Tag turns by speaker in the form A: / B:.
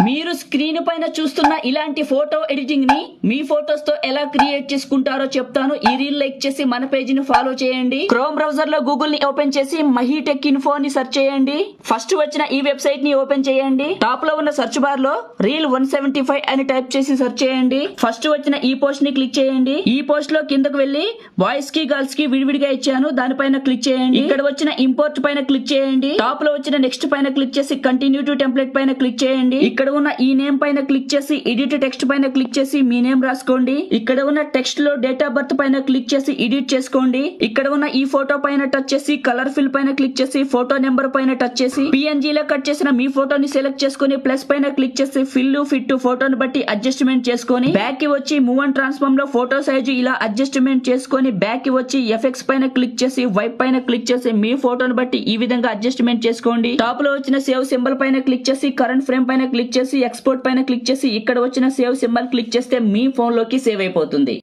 A: మీరు స్క్రీన్ పైన చూస్తున్న ఇలాంటి ఫోటో ఎడిటింగ్ ని మీ ఫోటోస్ తో ఎలా క్రియేట్ చేసుకుంటారో చెప్తాను. ఈ రీల్ లైక్ చేసి మన పేజ్ ని ఫాలో చేయండి. క్రోమ్ బ్రౌజర్ లో గూగుల్ ని ఓపెన్ చేసి మహీటెక్ ఇన్ఫో ని సెర్చ్ చేయండి. ఫస్ట్ వచ్చిన ఈ వెబ్సైట్ ని ఓపెన్ చేయండి. టాప్ లో ఉన్న సెర్చ్ బార్ లో రీల్ 175 అని టైప్ చేసి సెర్చ్ చేయండి. ఫస్ట్ వచ్చిన ఈ పోస్ట్ ని క్లిక్ చేయండి. ఈ పోస్ట్ లో కిందకు వెళ్లి బాయ్స్ కి గర్ల్స్ కి విడివిడిగా ఇచ్చాను, దానిపైన క్లిక్ చేయండి. ఇక్కడ వచ్చిన ఇంపోర్ట్ పైన క్లిక్ చేయండి. టాప్ లో వచ్చిన నెక్స్ట్ పైన క్లిక్ చేసి కంటిన్యూ టు టెంప్లెట్ పైన క్లిక్ చేయండి. ఇక్కడ ఉన్న ఈ నేమ్ పైన క్లిక్ చేసి ఎడిట్ టెక్స్ట్ పైన క్లిక్ చేసి మీ నేమ్ రాసుకోండి. ఇక్కడ ఉన్న టెక్స్ట్ లో డేట్ ఆఫ్ బర్త్ పైన క్లిక్ చేసి ఎడిట్ చేసుకోండి. ఇక్కడ ఉన్న ఈ ఫోటో పైన టచ్ చేసి కలర్ ఫిల్ పైన క్లిక్ చేసి ఫోటో నెంబర్ పైన టచ్ చేసి PNG లో కట్ చేసిన మీ ఫోటోని సెలెక్ట్ చేసుకుని ప్లస్ పైన క్లిక్ చేసి ఫిల్ ఫిట్ ఫోటోని బట్టి అడ్జస్ట్మెంట్ చేసుకొని బ్యాక్ కి వచ్చి మూవ్ అండ్ ట్రాన్స్ఫార్మ్ లో ఫోటో సైజు ఇలా అడ్జస్ట్మెంట్ చేసుకొని బ్యాక్ కి వచ్చి ఎఫెక్ట్స్ పైన క్లిక్ చేసి వైప్ పైన క్లిక్ చేసి మీ ఫోటోని బట్టి ఈ విధంగా అడ్జస్ట్మెంట్ చేసుకోండి. టాప్ లో వచ్చిన సేవ్ సింబల్ పైన క్లిక్ చేసి కరెంట్ ఫ్రేమ్ పైన క్లిక్ చేసి ఎక్స్పోర్ట్ పైన క్లిక్ చేసి ఇక్కడ వచ్చిన సేవ్ సింబల్ క్లిక్ చేస్తే మీ ఫోన్ లోకి సేవ్ అయిపోతుంది.